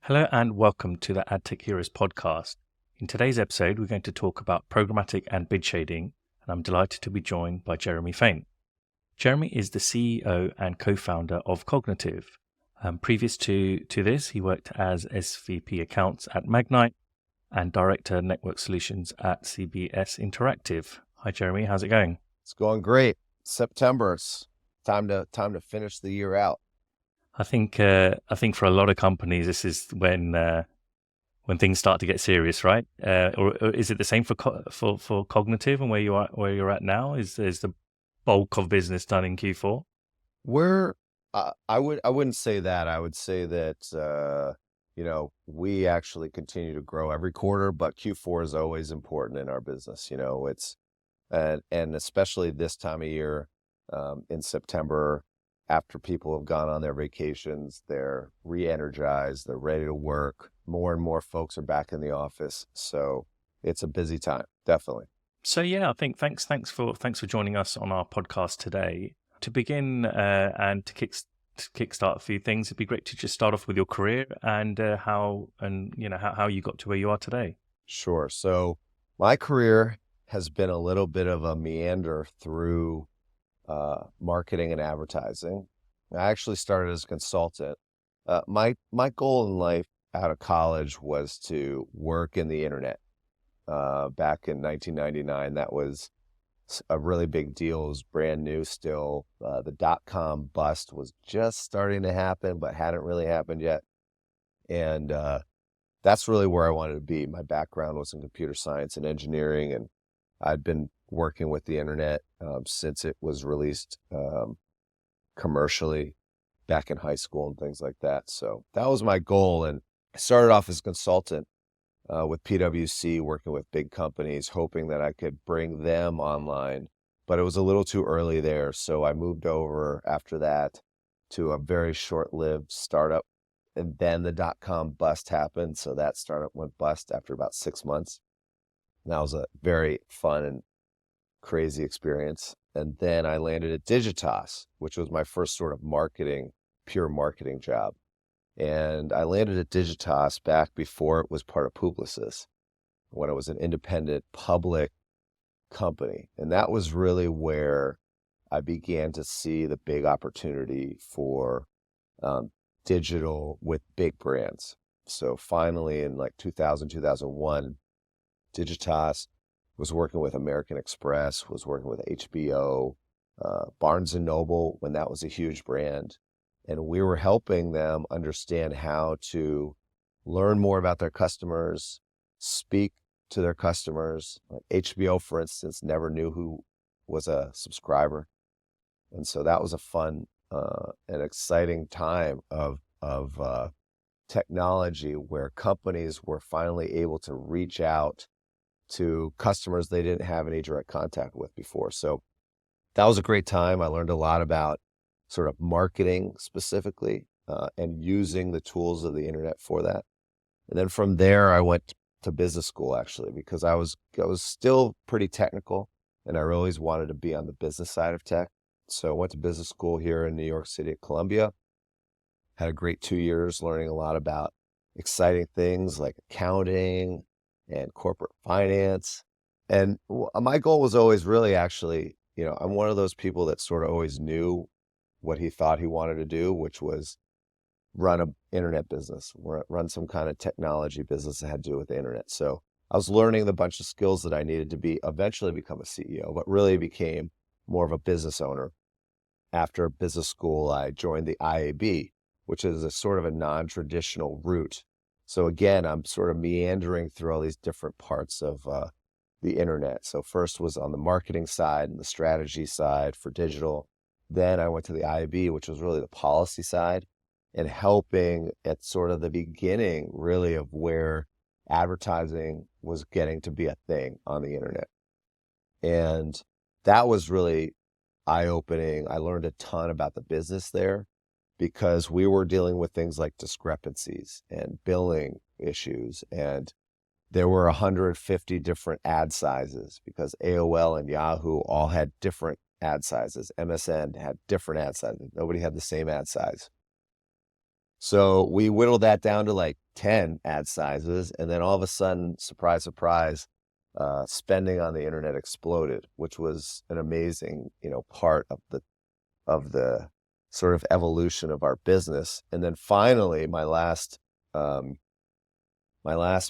Hello and welcome to the AdTech Heroes podcast. In today's episode, we're going to talk about programmatic and bid shading, and I'm delighted to be joined by Jeremy Fain. Jeremy is the CEO and co-founder of Cognitiv. Previous to this, he worked as SVP Accounts at Magnite and Director Network Solutions at CBS Interactive. Hi, Jeremy. How's it going? It's going great. September. It's time to finish the year out. I think for a lot of companies, this is when things start to get serious, right? Or is it the same for Cognitiv and where you're at now? Is the bulk of business done in Q4? I wouldn't say that. I would say that we actually continue to grow every quarter, but Q4 is always important in our business. It's and especially this time of year, in September. After people have gone on their vacations, they're re-energized, they're ready to work. More and more folks are back in the office. So it's a busy time, definitely. So yeah, I think thanks for joining us on our podcast today. To begin and to kickstart a few things, it'd be great to just start off with your career and how you got to where you are today. Sure. So my career has been a little bit of a meander through marketing and advertising. I actually started as a consultant. My goal in life out of college was to work in the internet. Back in 1999, that was a really big deal. It was brand new still. The dot-com bust was just starting to happen, but hadn't really happened yet. And that's really where I wanted to be. My background was in computer science and engineering, and I'd been working with the internet since it was released commercially back in high school and things like that. So that was my goal. And I started off as a consultant with PwC, working with big companies, hoping that I could bring them online. But it was a little too early there. So I moved over after that to a very short-lived startup. And then the dot-com bust happened. So that startup went bust after about 6 months. And that was a very fun and crazy experience. And then I landed at Digitas, which was my first sort of pure marketing job. And I landed at Digitas back before it was part of Publicis, when it was an independent public company. And that was really where I began to see the big opportunity for digital with big brands. So finally in like 2000, 2001, Digitas was working with American Express, was working with HBO, Barnes & Noble, when that was a huge brand. And we were helping them understand how to learn more about their customers, speak to their customers. Like HBO, for instance, never knew who was a subscriber. And so that was a fun and exciting time of technology where companies were finally able to reach out to customers they didn't have any direct contact with before. So that was a great time. I learned a lot about sort of marketing specifically and using the tools of the internet for that. And then from there, I went to business school actually, because I was still pretty technical and I always wanted to be on the business side of tech. So I went to business school here in New York City at Columbia. Had a great 2 years learning a lot about exciting things like accounting and corporate finance. And my goal was always really actually, I'm one of those people that sort of always knew what he thought he wanted to do, which was run an internet business, run some kind of technology business that had to do with the internet. So I was learning the bunch of skills that I needed to eventually become a CEO, but really became more of a business owner. After business school, I joined the IAB, which is a sort of a non-traditional route. So again, I'm sort of meandering through all these different parts of the internet. So first was on the marketing side and the strategy side for digital. Then I went to the IAB, which was really the policy side, and helping at sort of the beginning really of where advertising was getting to be a thing on the internet. And that was really eye-opening. I learned a ton about the business there, because we were dealing with things like discrepancies and billing issues. And there were 150 different ad sizes because AOL and Yahoo all had different ad sizes. MSN had different ad sizes. Nobody had the same ad size. So we whittled that down to like 10 ad sizes. And then all of a sudden, surprise, surprise, spending on the internet exploded, which was an amazing, part of the sort of evolution of our business. And then finally, my last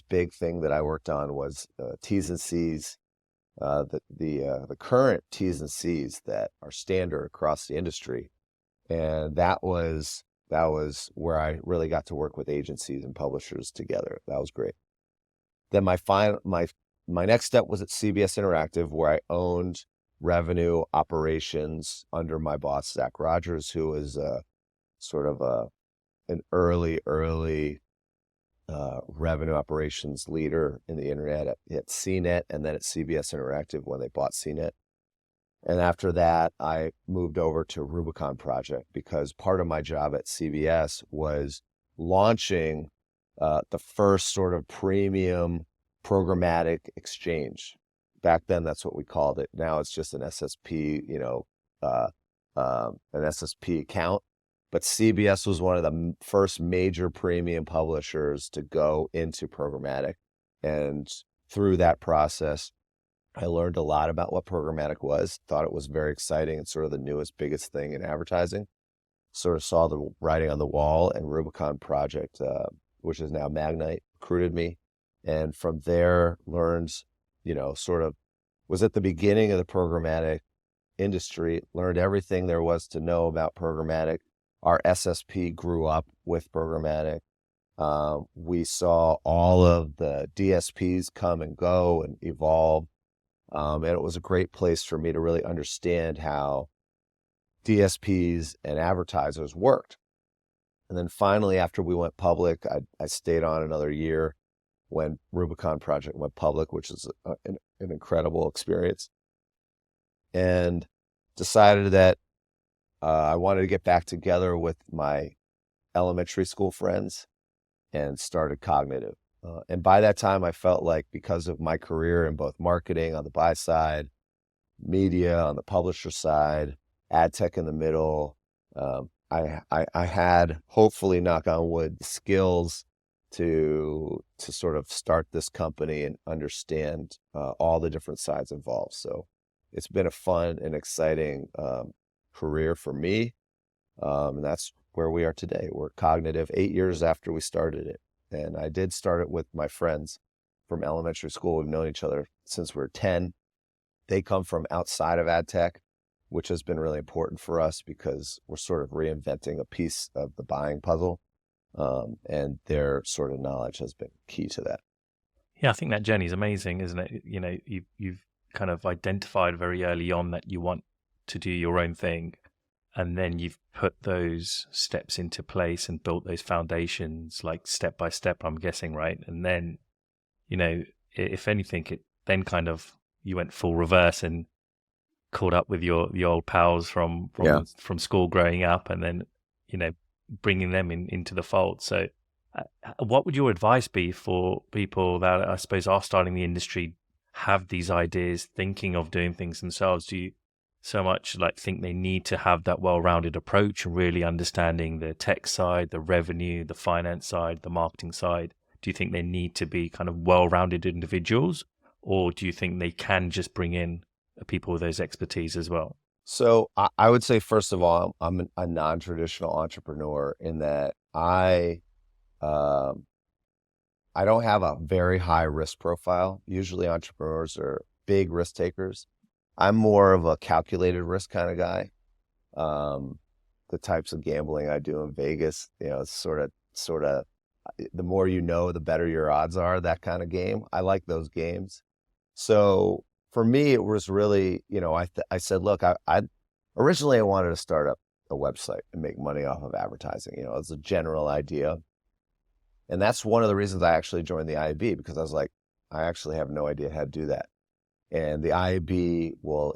big thing that I worked on was T's and C's, the current T's and C's that are standard across the industry, and that was where I really got to work with agencies and publishers together. That was great. Then my next step was at CBS Interactive, where I owned revenue operations under my boss Zach Rogers, who was sort of an early revenue operations leader in the internet at CNET, and then at CBS Interactive when they bought CNET. And after that, I moved over to Rubicon Project, because part of my job at CBS was launching the first sort of premium programmatic exchange. Back then, that's what we called it. Now it's just an SSP, an SSP account. But CBS was one of the first major premium publishers to go into programmatic. And through that process, I learned a lot about what programmatic was, thought it was very exciting and sort of the newest, biggest thing in advertising. Sort of saw the writing on the wall, and Rubicon Project, which is now Magnite, recruited me. And from there learned, sort of was at the beginning of the programmatic industry, learned everything there was to know about programmatic. Our SSP grew up with programmatic. We saw all of the DSPs come and go and evolve. And it was a great place for me to really understand how DSPs and advertisers worked. And then finally, after we went public, I stayed on another year when Rubicon Project went public, which is an incredible experience, and decided that I wanted to get back together with my elementary school friends and started Cognitiv. And by that time, I felt like, because of my career in both marketing on the buy side, media on the publisher side, AdTech in the middle, I had, hopefully, knock on wood, skills to sort of start this company and understand all the different sides involved. So it's been a fun and exciting career for me. And that's where we are today. We're Cognitiv 8 years after we started it. And I did start it with my friends from elementary school. We've known each other since we were 10. They come from outside of AdTech, which has been really important for us because we're sort of reinventing a piece of the buying puzzle. And their sort of knowledge has been key to that. Yeah, I think that journey is amazing, isn't it? You've kind of identified very early on that you want to do your own thing, and then you've put those steps into place and built those foundations, like step by step, I'm guessing, right? And then, if anything, it then kind of, you went full reverse and caught up with your old pals from school growing up, and then, bringing them into the fold. So what would your advice be for people that, I suppose, are starting the industry, have these ideas, thinking of doing things themselves? Do you so much think they need to have that well-rounded approach and really understanding the tech side, the revenue, the finance side, the marketing side? Do you think they need to be kind of well-rounded individuals, or do you think they can just bring in people with those expertise as well? So I would say, first of all, I'm a non-traditional entrepreneur in that I don't have a very high risk profile. Usually entrepreneurs are big risk takers. I'm more of a calculated risk kind of guy. The types of gambling I do in Vegas, it's sort of the more the better your odds are, that kind of game. I like those games. So for me, it was really, I said, look, originally I wanted to start up a website and make money off of advertising. It's a general idea. And that's one of the reasons I actually joined the IAB, because I was like, I actually have no idea how to do that. And the IAB will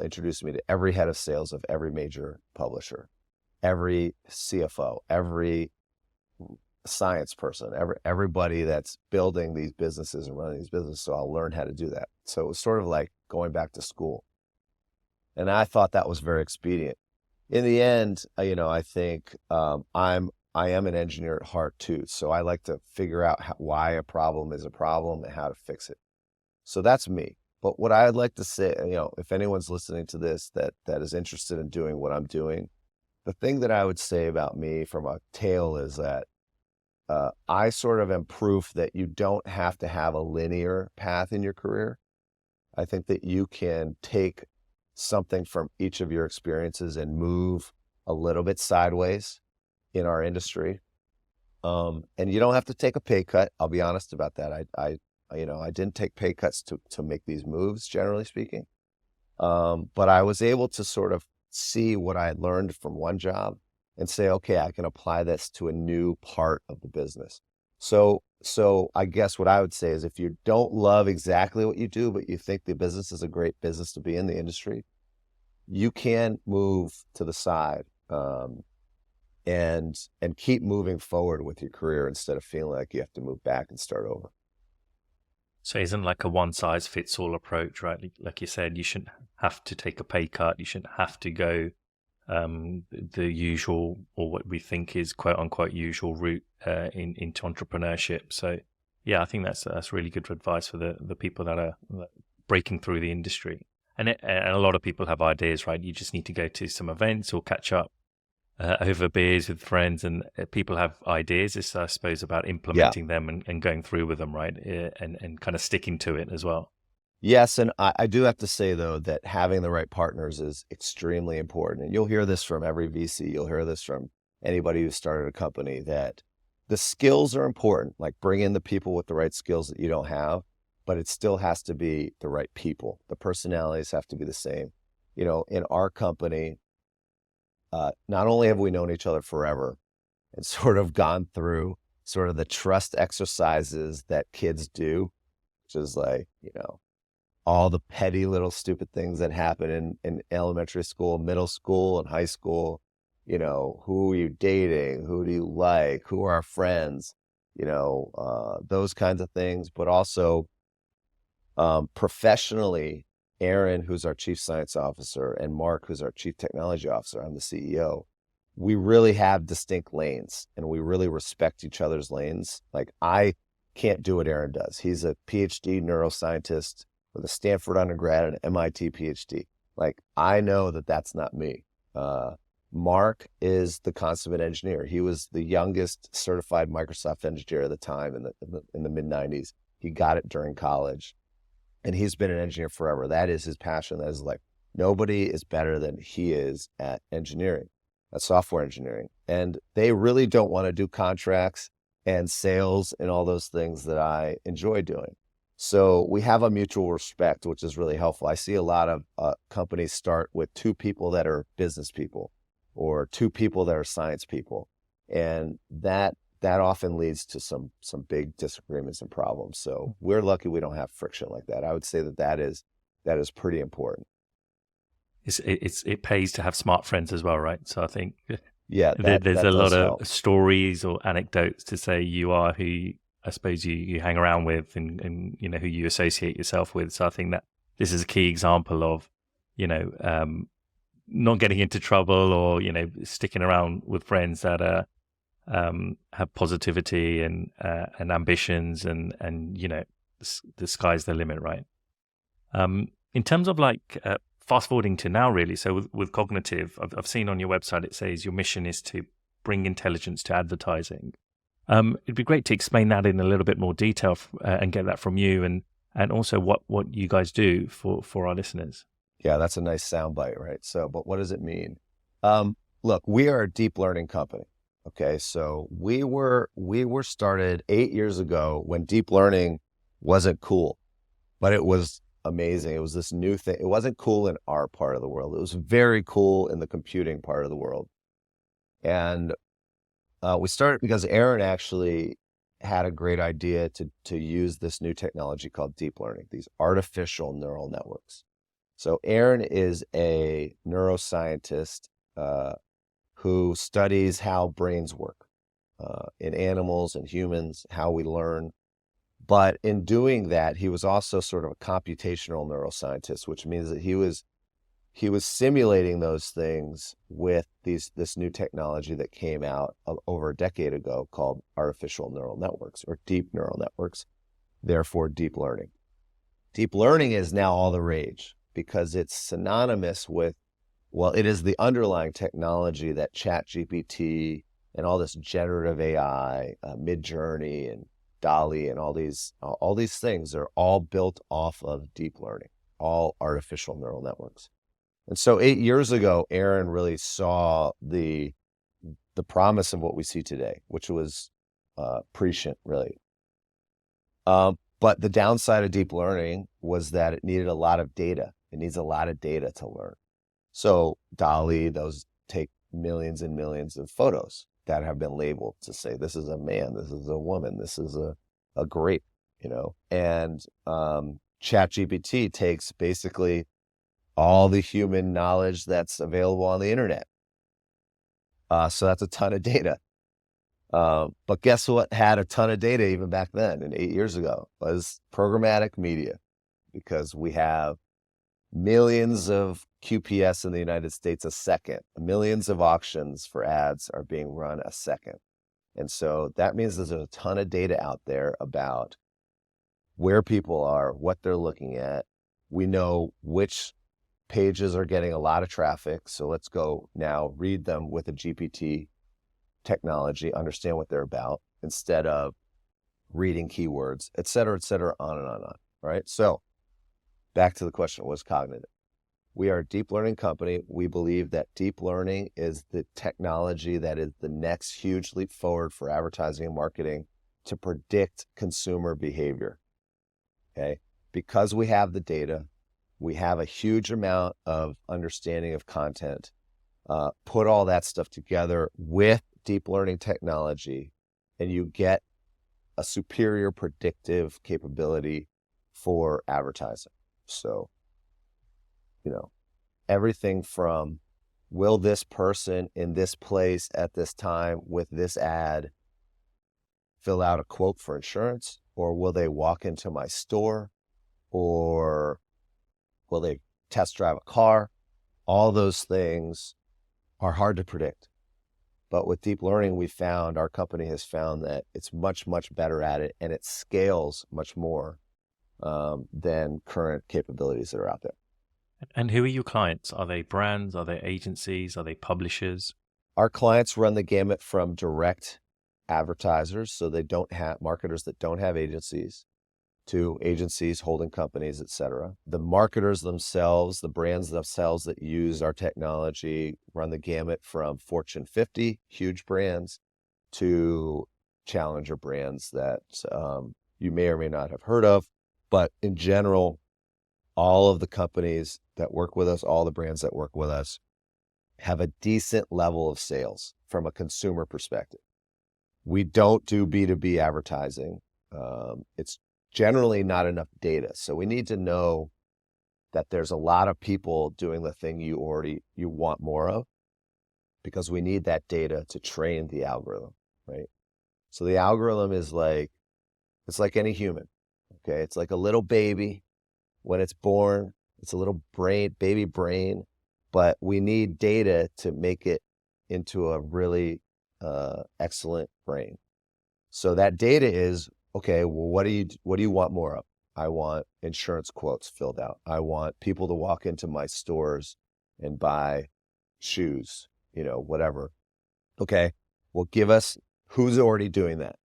introduce me to every head of sales of every major publisher, every CFO, every science person, everybody that's building these businesses and running these businesses. So I'll learn how to do that. So it was sort of like going back to school. And I thought that was very expedient. In the end, I think I'm I am an engineer at heart too. So I like to figure out why a problem is a problem and how to fix it. So that's me. But what I'd like to say, if anyone's listening to this that is interested in doing what I'm doing, the thing that I would say about me from a tale is that I sort of am proof that you don't have to have a linear path in your career. I think that you can take something from each of your experiences and move a little bit sideways in our industry. And you don't have to take a pay cut. I'll be honest about that. I didn't take pay cuts to make these moves, generally speaking. But I was able to sort of see what I had learned from one job and say, okay, I can apply this to a new part of the business. So I guess what I would say is if you don't love exactly what you do, but you think the business is a great business to be in the industry, you can move to the side and keep moving forward with your career instead of feeling like you have to move back and start over. So it isn't like a one size fits all approach, right? Like you said, you shouldn't have to take a pay cut. You shouldn't have to go the usual, or what we think is quote unquote usual route into entrepreneurship. So yeah, I think that's really good advice for the people that are breaking through the industry. And a lot of people have ideas, right? You just need to go to some events or catch up over beers with friends, and people have ideas. It's, I suppose, about implementing them and going through with them, right? And kind of sticking to it as well. Yes, and I do have to say, though, that having the right partners is extremely important. And you'll hear this from every VC. You'll hear this from anybody who started a company, that the skills are important, like bring in the people with the right skills that you don't have, but it still has to be the right people. The personalities have to be the same. In our company, not only have we known each other forever and sort of gone through sort of the trust exercises that kids do, which is like, all the petty little stupid things that happen in elementary school, middle school, and high school. Who are you dating? Who do you like? Who are our friends? Those kinds of things. But also professionally, Aaron, who's our chief science officer, and Mark, who's our chief technology officer, I'm the CEO. We really have distinct lanes, and we really respect each other's lanes. Like, I can't do what Aaron does. He's a PhD neuroscientist with a Stanford undergrad and an MIT PhD. Like, I know that that's not me. Mark is the consummate engineer. He was the youngest certified Microsoft engineer at the time in the mid 90s. He got it during college, and he's been an engineer forever. That is his passion. That is like, nobody is better than he is at engineering, at software engineering. And they really don't want to do contracts and sales and all those things that I enjoy doing. So we have a mutual respect, which is really helpful. I see a lot of companies start with two people that are business people or two people that are science people. And that often leads to some big disagreements and problems. So we're lucky we don't have friction like that. I would say that is pretty important. It pays to have smart friends as well, right? So I think there's a lot of stories or anecdotes to say you are who I suppose you hang around with and who you associate yourself with. So I think that this is a key example of, not getting into trouble or, sticking around with friends that have positivity and ambitions and the sky's the limit, right? In terms of fast forwarding to now, really. So with Cognitiv, I've seen on your website, it says your mission is to bring intelligence to advertising. It'd be great to explain that in a little bit more detail and get that from you, and also what you guys do for our listeners. Yeah, that's a nice soundbite, right? So, but what does it mean? Look, we are a deep learning company. Okay, so we were started 8 years ago when deep learning wasn't cool, but it was amazing. It was this new thing. It wasn't cool in our part of the world. It was very cool in the computing part of the world. And we started because Aaron actually had a great idea to use this new technology called deep learning, these artificial neural networks. So Aaron is a neuroscientist who studies how brains work in animals and humans, how we learn. But in doing that, he was also sort of a computational neuroscientist, which means that he he was simulating those things with this new technology that came out over a decade ago called artificial neural networks or deep neural networks, therefore deep learning. Deep learning is now all the rage because it's synonymous with, well, it is the underlying technology that ChatGPT and all this generative AI, Midjourney and DALL-E and all these things are all built off of deep learning, all artificial neural networks. And so 8 years ago, Aaron really saw the promise of what we see today, which was prescient, really. But the downside of deep learning was that it needed a lot of data. It needs a lot of data to learn. So DALL-E, those take millions and millions of photos that have been labeled to say, this is a man, this is a woman, this is a grape, and ChatGPT takes basically all the human knowledge that's available on the internet. So that's a ton of data. But guess what had a ton of data even back then and 8 years ago was programmatic media, because we have millions of QPS in the United States a second. Millions of auctions for ads are being run a second. And so that means there's a ton of data out there about where people are, what they're looking at. We know which pages are getting a lot of traffic. So let's go now read them with a GPT technology, understand what they're about instead of reading keywords, et cetera, on and on. Right? So back to the question, what's Cognitiv? We are a deep learning company. We believe that deep learning is the technology that is the next huge leap forward for advertising and marketing to predict consumer behavior. Okay? Because we have the data, we have a huge amount of understanding of content, put all that stuff together with deep learning technology, and you get a superior predictive capability for advertising. So, everything from, will this person in this place at this time with this ad fill out a quote for insurance, or will they walk into my store, or will they test drive a car? All those things are hard to predict. But with deep learning, our company has found that it's much, much better at it, and it scales much more than current capabilities that are out there. And who are your clients? Are they brands? Are they agencies? Are they publishers? Our clients run the gamut from direct advertisers, so they don't have marketers that don't have agencies, to agencies, holding companies, et cetera. The marketers themselves, the brands themselves that use our technology run the gamut from Fortune 50, huge brands, to challenger brands that you may or may not have heard of. But in general, all of the companies that work with us, all the brands that work with us, have a decent level of sales from a consumer perspective. We don't do B2B advertising. It's generally not enough data. So we need to know that there's a lot of people doing the thing you want more of, because we need that data to train the algorithm, right? So the algorithm is it's like any human, okay? It's like a little baby. When it's born, it's a little baby brain, but we need data to make it into a really excellent brain. So that data is, okay, well, what do you want more of? I want insurance quotes filled out. I want people to walk into my stores and buy shoes, whatever. Okay, well, give us who's already doing that.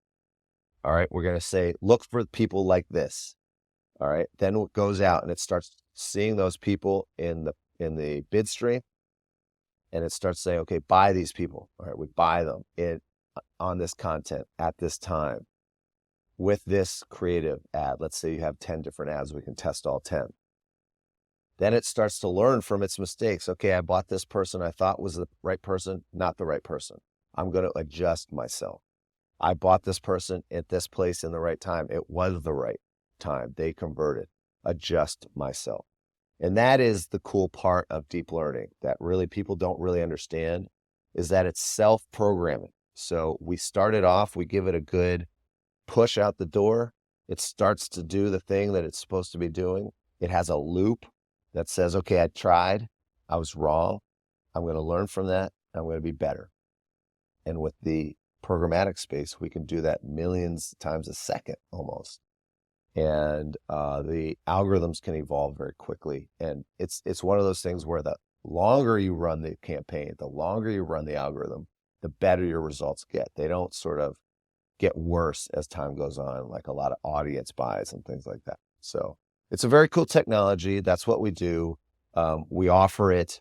All right, we're going to say, look for people like this. All right, then it goes out and it starts seeing those people in the bid stream, and it starts saying, okay, buy these people. All right, we buy them on this content at this time with this creative ad. Let's say you have 10 different ads. We can test all 10. Then it starts to learn from its mistakes. Okay, I bought this person I thought was the right person, not the right person. I'm going to adjust myself. I bought this person at this place in the right time. It was the right time. They converted. Adjust myself. And that is the cool part of deep learning that really people don't really understand, is that it's self-programming. So we started off, we give it a good push out the door. It starts to do the thing that it's supposed to be doing. It has a loop that says, okay, I tried. I was wrong. I'm going to learn from that. I'm going to be better. And with the programmatic space, we can do that millions of times a second almost. And the algorithms can evolve very quickly. And it's one of those things where the longer you run the campaign, the longer you run the algorithm, the better your results get. They don't sort of get worse as time goes on, like a lot of audience buys and things like that. So it's a very cool technology. That's what we do. We offer it.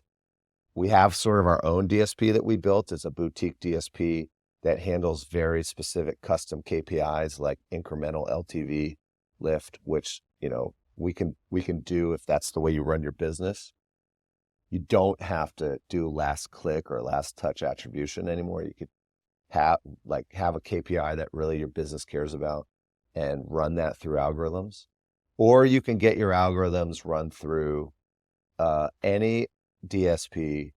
We have sort of our own DSP that we built. It's a boutique DSP that handles very specific custom KPIs like incremental LTV lift, which, we can do if that's the way you run your business. You don't have to do last click or last touch attribution anymore. You could have a KPI that really your business cares about and run that through algorithms. Or you can get your algorithms run through any DSP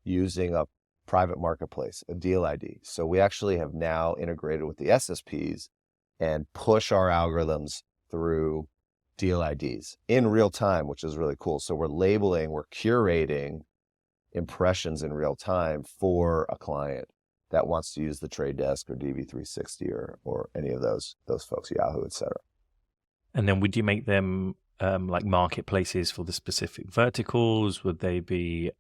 using a private marketplace, a deal ID. So we actually have now integrated with the SSPs and push our algorithms through deal IDs in real time, which is really cool. So we're curating impressions in real time for a client that wants to use the Trade Desk or DV360 or any of those folks, Yahoo, et cetera. And then would you make them like marketplaces for the specific verticals? Would they be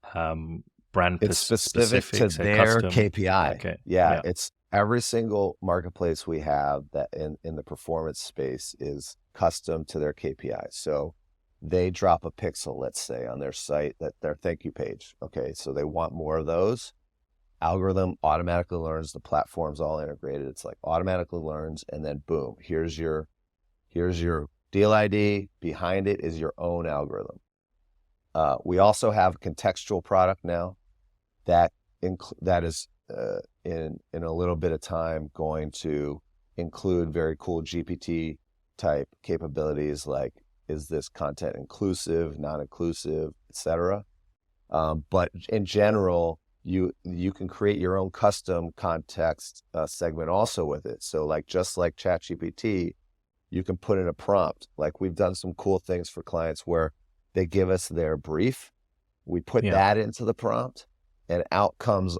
brand It's specific to their custom KPI. Okay. Yeah, it's every single marketplace we have that in the performance space is custom to their KPI. So they drop a pixel, let's say, on their site, that their thank you page. Okay, so they want more of those. Algorithm automatically learns, the platform's all integrated. It's like automatically learns, and then boom, here's your deal ID. Behind it is your own algorithm. We also have a contextual product now that is in a little bit of time going to include very cool GPT type capabilities, like is this content inclusive, non-inclusive, etc. But in general, you can create your own custom context segment also with it. So just like ChatGPT, you can put in a prompt. Like we've done some cool things for clients where they give us their brief. We put that into the prompt, and out comes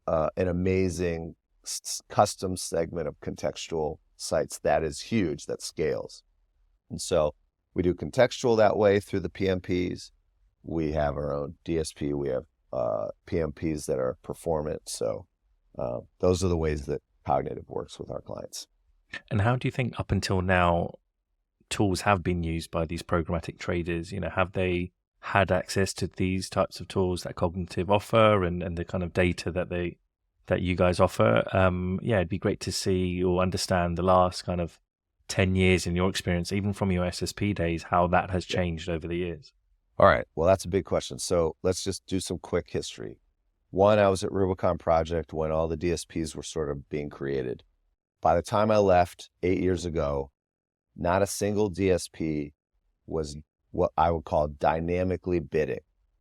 an amazing custom segment of contextual sites that is huge, that scales. And so we do contextual that way through the PMPs. We have our own DSP. We have PMPs that are performant. So those are the ways that Cognitiv works with our clients. And how do you think up until now tools have been used by these programmatic traders? Have they had access to these types of tools that Cognitiv offer and the kind of data that you guys offer? It'd be great to see or understand the last kind of 10 years in your experience, even from your SSP days, how that has changed over the years. All right. Well, that's a big question. So let's just do some quick history. One, I was at Rubicon Project when all the DSPs were sort of being created. By the time I left 8 years ago, not a single DSP was what I would call dynamically bidding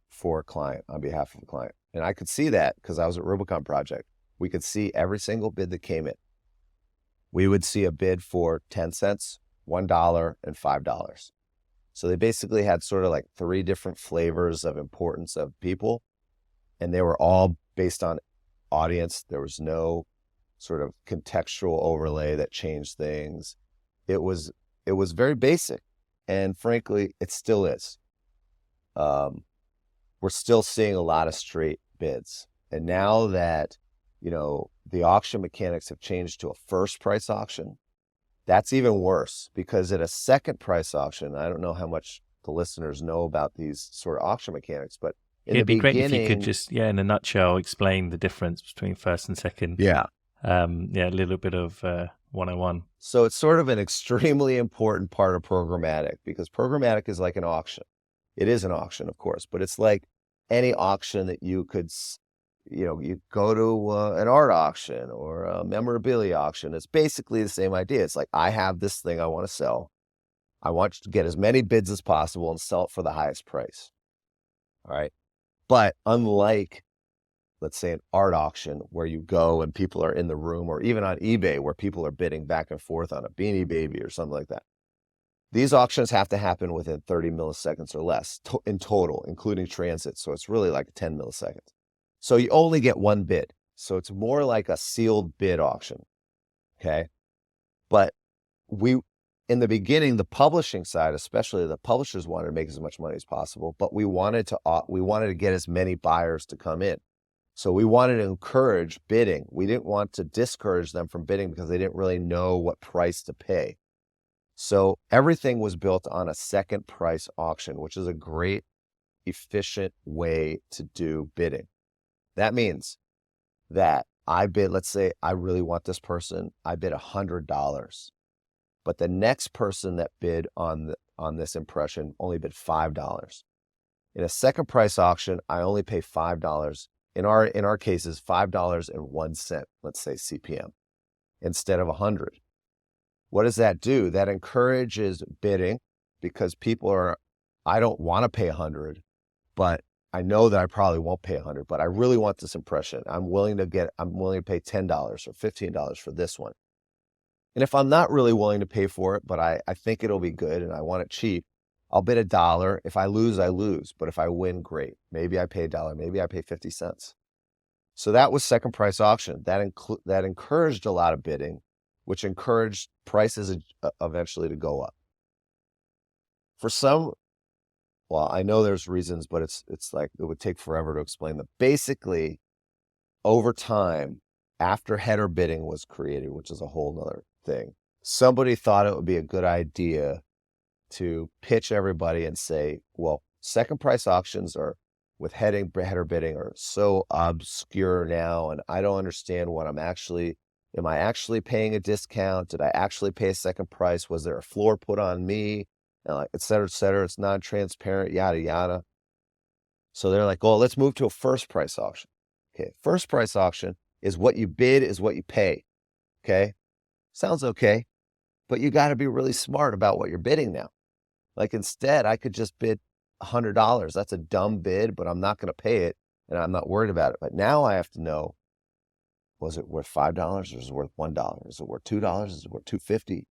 for a client on behalf of a client. And I could see that because I was at Rubicon Project. We could see every single bid that came in. We would see a bid for 10 cents, $1, and $5. So they basically had sort of like 3 different flavors of importance of people, and they were all based on audience. There was no sort of contextual overlay that changed things. It was very basic, and frankly, it still is. We're still seeing a lot of straight bids, and now that the auction mechanics have changed to a first price auction, that's even worse, because at a second price auction, I don't know how much the listeners know about these sort of auction mechanics, but it'd be great if you could just, in a nutshell, explain the difference between first and second. Yeah. A little bit of 101. So it's sort of an extremely important part of programmatic, because programmatic is like an auction. It is an auction, of course, but it's like any auction that you could, you go to an art auction or a memorabilia auction. It's basically the same idea. It's like, I have this thing I want to sell. I want you to get as many bids as possible and sell it for the highest price. All right. But unlike, let's say, an art auction where you go and people are in the room, or even on eBay where people are bidding back and forth on a Beanie Baby or something like that, These auctions have to happen within 30 milliseconds or less in total, including transit. So it's really like 10 milliseconds. So you only get one bid. So it's more like a sealed bid auction. Okay. But in the beginning, the publishing side, especially the publishers, wanted to make as much money as possible, but we wanted to get as many buyers to come in. So we wanted to encourage bidding. We didn't want to discourage them from bidding because they didn't really know what price to pay. So everything was built on a second price auction, which is a great, efficient way to do bidding. That means that I bid, let's say I really want this person, I bid $100, but the next person that bid on this impression only bid $5. In a second price auction, I only pay $5. In our cases, $5.01, let's say CPM, instead of 100. What does that do? That encourages bidding because I don't want to pay 100, but I know that I probably won't pay 100, but I really want this impression. I'm willing to pay $10 or $15 for this one. And if I'm not really willing to pay for it, but I think it'll be good and I want it cheap, I'll bid $1. If I lose, I lose. But if I win, great. Maybe I pay $1, maybe I pay 50 cents. So that was second price auction. That encouraged a lot of bidding, which encouraged prices eventually to go up. Well, I know there's reasons, but it's like it would take forever to explain them. Basically, over time, after header bidding was created, which is a whole nother thing, somebody thought it would be a good idea to pitch everybody and say, well, second price auctions with header bidding are so obscure now, and I don't understand am I actually paying a discount? Did I actually pay a second price? Was there a floor put on me? And et cetera, et cetera. It's non-transparent, yada, yada. So they're like, oh, let's move to a first price auction. Okay. First price auction is what you bid is what you pay. Okay. Sounds okay, but you got to be really smart about what you're bidding now. Like instead, I could just bid $100. That's a dumb bid, but I'm not going to pay it and I'm not worried about it. But now I have to know, was it worth $5 or is it worth $1? Is it worth $2? Is it worth $2.50?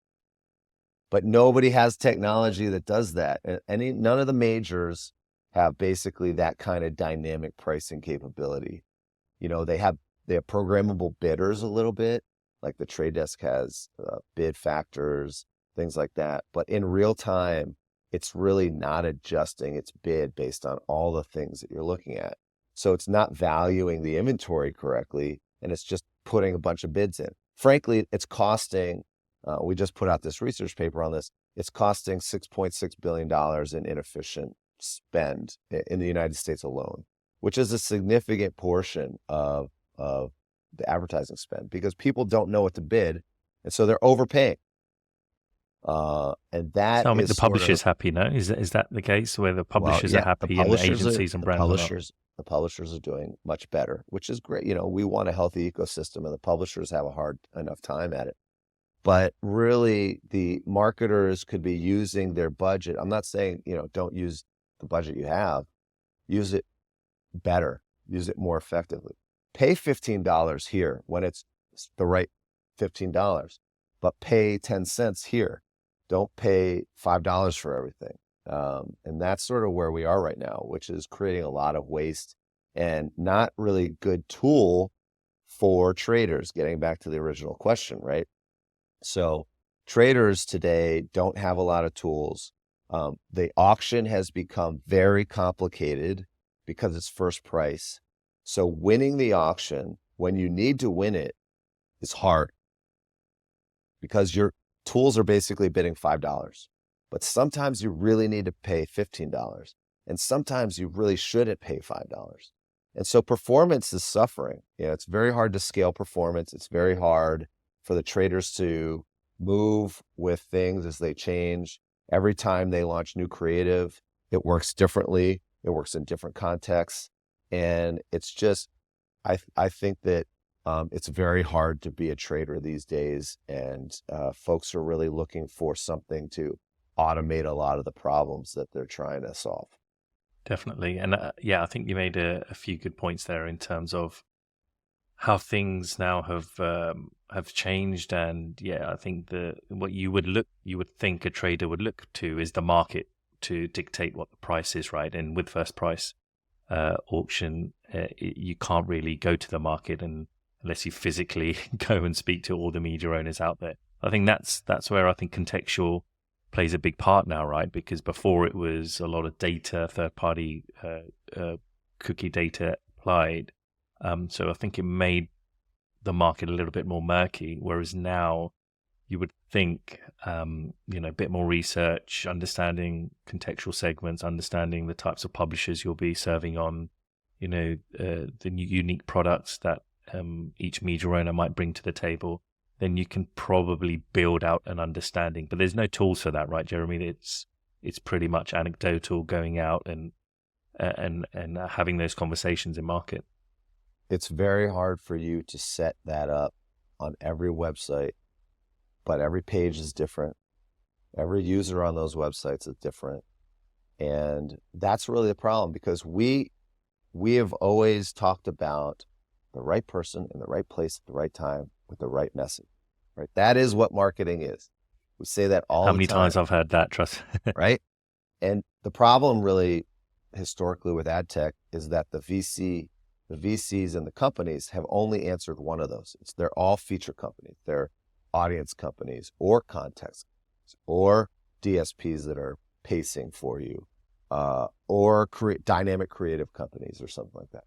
But nobody has technology that does that. None of the majors have basically that kind of dynamic pricing capability. They have programmable bidders a little bit, like the Trade Desk has bid factors, things like that. But in real time, it's really not adjusting its bid based on all the things that you're looking at. So it's not valuing the inventory correctly, and it's just putting a bunch of bids in. Frankly, it's costing, we just put out this research paper on this, it's costing $6.6 billion in inefficient spend in the United States alone, which is a significant portion of the advertising spend because people don't know what to bid, and so they're overpaying. And that so, I mean, is the publisher's happy, no? Is that the case where the publishers are happy and the agencies and brands are not? The publishers are doing much better, which is great. We want a healthy ecosystem, and the publishers have a hard enough time at it. But really, the marketers could be using their budget. I'm not saying, don't use the budget you have. Use it better. Use it more effectively. Pay $15 here when it's the right $15, but pay 10 cents here. Don't pay $5 for everything. And that's sort of where we are right now, which is creating a lot of waste and not really good tool for traders, getting back to the original question, right? So traders today don't have a lot of tools. The auction has become very complicated because it's first price. So winning the auction when you need to win it is hard because your tools are basically bidding $5. But sometimes you really need to pay $15. And sometimes you really shouldn't pay $5. And so performance is suffering. It's very hard to scale performance. It's very hard for the traders to move with things as they change. Every time they launch new creative, it works differently. It works in different contexts. And it's just, I think that it's very hard to be a trader these days. And folks are really looking for something to automate a lot of the problems that they're trying to solve. Definitely. And I think you made a few good points there in terms of how things now have have changed, and I think what you would think a trader would look to is the market to dictate what the price is, right? And with first price auction, you can't really go to the market unless you physically go and speak to all the media owners out there. I think that's where I think contextual plays a big part now, right? Because before it was a lot of data, third-party cookie data applied. So I think it made the market a little bit more murky, whereas now you would think, a bit more research, understanding contextual segments, understanding the types of publishers you'll be serving on, the unique products that each media owner might bring to the table, then you can probably build out an understanding. But there's no tools for that, right, Jeremy? It's pretty much anecdotal, going out and having those conversations in market. It's very hard for you to set that up on every website, but every page is different. Every user on those websites is different. And that's really the problem, because we have always talked about the right person in the right place at the right time with the right message, right? That is what marketing is. We say that all the time. How many times I've heard that, trust. Right? And the problem really historically with AdTech is that the VCs and the companies have only answered one of those. They're all feature companies. They're audience companies or context or DSPs that are pacing for you, or dynamic creative companies or something like that.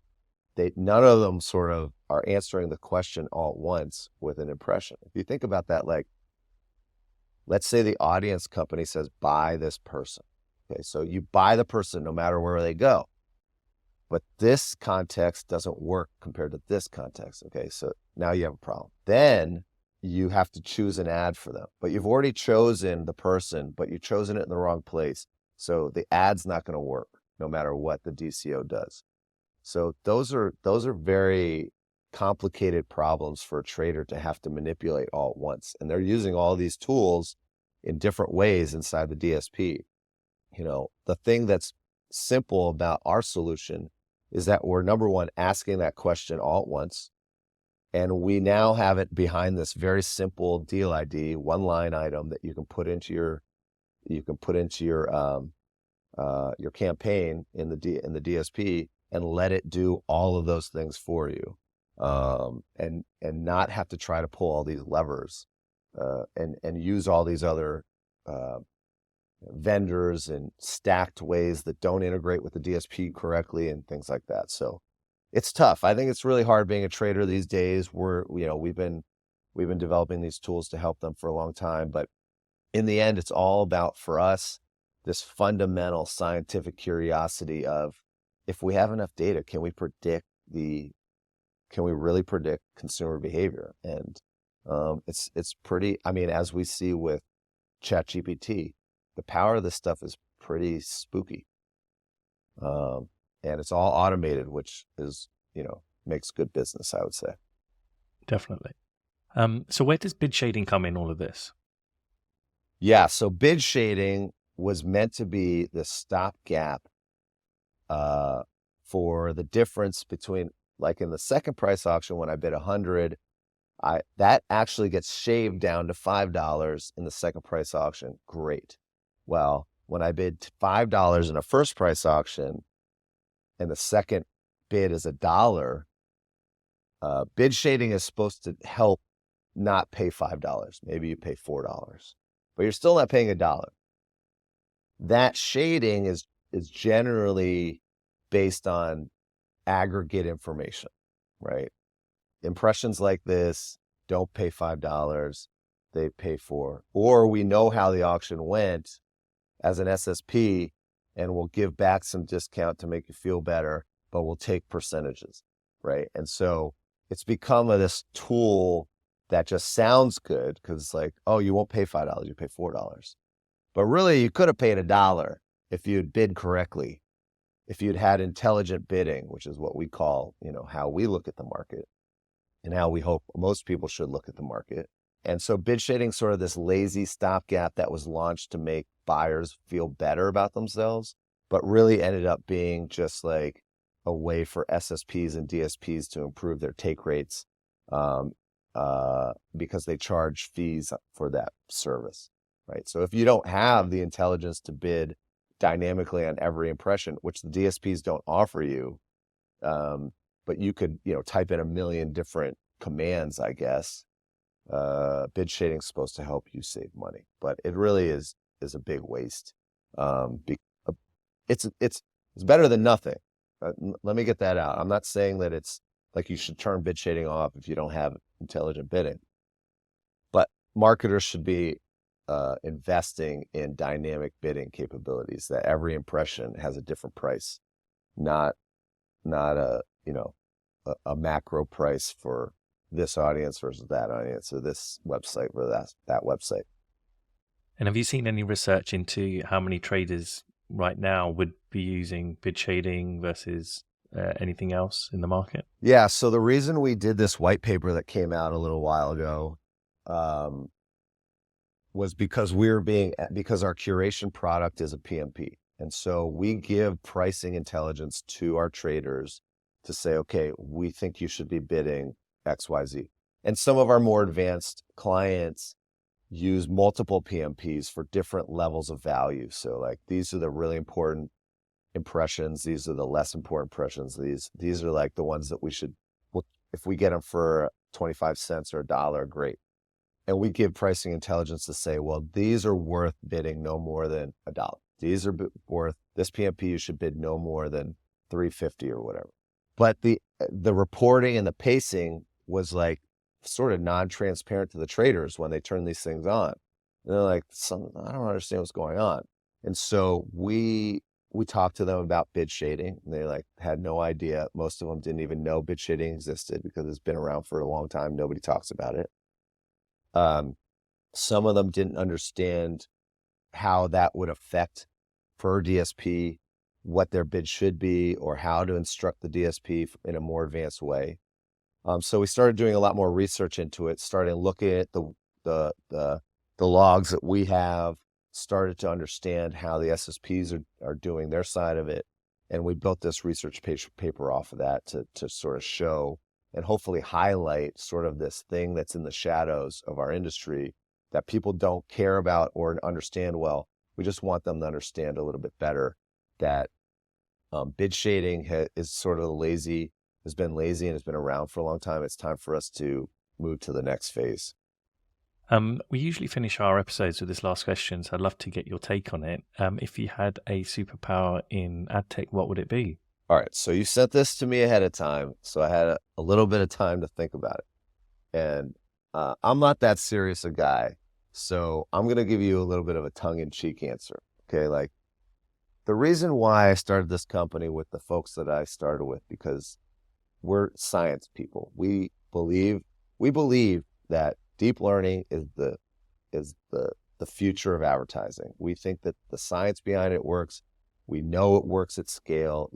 None of them sort of are answering the question all at once with an impression. If you think about that, like, let's say the audience company says, buy this person. Okay, so you buy the person no matter where they go. But this context doesn't work compared to this context. Okay, so now you have a problem. Then you have to choose an ad for them. But you've already chosen the person, but you've chosen it in the wrong place. So the ad's not going to work no matter what the DCO does. So those are very complicated problems for a trader to have to manipulate all at once. And they're using all these tools in different ways inside the DSP. The thing that's simple about our solution is that we're, number one, asking that question all at once. And we now have it behind this very simple deal ID, one line item that you can put into your campaign in the DSP and let it do all of those things for you, and not have to try to pull all these levers, and use all these other vendors and stacked ways that don't integrate with the DSP correctly and things like that. So it's tough. I think it's really hard being a trader these days. We've been developing these tools to help them for a long time, but in the end, it's all about, for us, this fundamental scientific curiosity of, if we have enough data, can we really predict consumer behavior? And it's pretty, as we see with ChatGPT, the power of this stuff is pretty spooky. And it's all automated, which is, makes good business, I would say. Definitely. So where does bid shading come in all of this? Yeah, so bid shading was meant to be the stopgap for the difference between, like in the second price auction, when I bid 100, that actually gets shaved down to $5 in the second price auction. Great. Well, when I bid $5 in a first price auction and the second bid is $1, bid shading is supposed to help not pay $5. Maybe you pay $4, but you're still not paying $1. That shading is generally based on aggregate information, right? Impressions like this don't pay $5, they pay $4. Or we know how the auction went as an SSP, and we'll give back some discount to make you feel better, but we'll take percentages, right? And so it's become this tool that just sounds good, because it's like, oh, you won't pay $5, you pay $4. But really, you could have paid $1 if you'd bid correctly, if you'd had intelligent bidding, which is what we call, how we look at the market and how we hope most people should look at the market. And so bid shading is sort of this lazy stopgap that was launched to make buyers feel better about themselves, but really ended up being just like a way for SSPs and DSPs to improve their take rates, because they charge fees for that service, right? So if you don't have the intelligence to bid dynamically on every impression, which the DSPs don't offer you, but you could, type in 1 million different commands, I guess. Bid shading is supposed to help you save money, but it really is a big waste. It's better than nothing. Let me get that out. I'm not saying that it's like you should turn bid shading off if you don't have intelligent bidding, but marketers should be investing in dynamic bidding capabilities, that every impression has a different price, not a macro price for this audience versus that audience, or this website versus that website. And have you seen any research into how many traders right now would be using bid shading versus anything else in the market? Yeah. So the reason we did this white paper that came out a little while ago was because because our curation product is a PMP. And so we give pricing intelligence to our traders to say, okay, we think you should be bidding XYZ. And some of our more advanced clients use multiple PMPs for different levels of value. So like, these are the really important impressions. These are the less important impressions. These are like the ones that if we get them for 25 cents or $1, great. And we give pricing intelligence to say, well, these are worth bidding no more than $1. These are worth, this PMP you should bid no more than $3.50 or whatever. But the reporting and the pacing was like sort of non-transparent to the traders when they turn these things on. And they're like, I don't understand what's going on. And so we talked to them about bid shading, and they like had no idea. Most of them didn't even know bid shading existed because it's been around for a long time. Nobody talks about it. Some of them didn't understand how that would affect per DSP, what their bid should be, or how to instruct the DSP in a more advanced way. So we started doing a lot more research into it, started looking at the logs that we have, started to understand how the SSPs are doing their side of it. And we built this research paper off of that to sort of show and hopefully highlight sort of this thing that's in the shadows of our industry that people don't care about or understand well. We just want them to understand a little bit better that bid shading is sort of has been lazy and has been around for a long time. It's time for us to move to the next phase. We usually finish our episodes with this last question, so I'd love to get your take on it. If you had a superpower in AdTech, what would it be? All right. So you sent this to me ahead of time, so I had a little bit of time to think about it. And I'm not that serious a guy, so I'm going to give you a little bit of a tongue-in-cheek answer. Okay. Like, the reason why I started this company with the folks that I started with, because we're science people. We believe that deep learning is the future of advertising. We think that the science behind it works. We know it works at scale.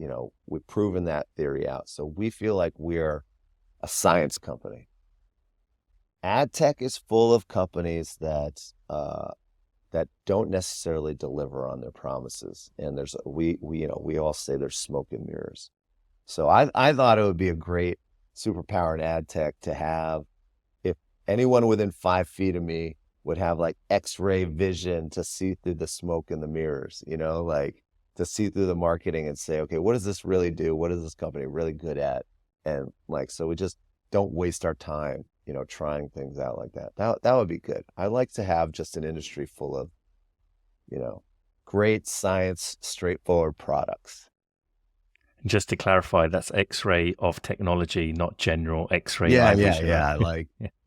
We've proven that theory out. So we feel like we're a science company. AdTech is full of companies that don't necessarily deliver on their promises. And we all say there's smoke and mirrors. So I thought it would be a great superpower in AdTech to have, if anyone within 5 feet of me would have like X-ray vision to see through the smoke and the mirrors, like to see through the marketing and say, okay, what does this really do? What is this company really good at? And like, so we just don't waste our time, trying things out like that. That would be good. I like to have just an industry full of, great science, straightforward products. Just to clarify, that's X-ray of technology, not general X-ray. Yeah.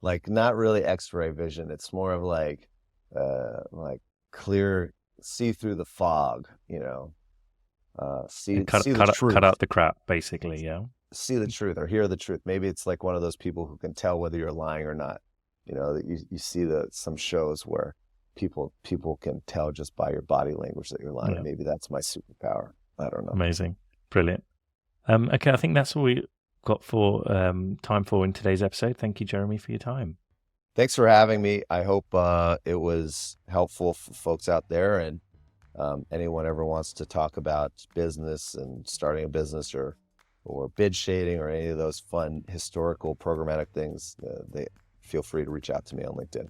Like not really X-ray vision. It's more of like clear, see through the fog, see the truth. Cut out the crap, basically, yeah. See the truth or hear the truth. Maybe it's like one of those people who can tell whether you're lying or not. That you see some shows where people can tell just by your body language that you're lying. Yeah. Maybe that's my superpower. I don't know. Amazing. Brilliant. Okay, I think that's all we got for time for in today's episode. Thank you, Jeremy, for your time. Thanks for having me. I hope it was helpful for folks out there, and anyone ever wants to talk about business and starting a business or bid shading or any of those fun historical programmatic things, feel free to reach out to me on LinkedIn.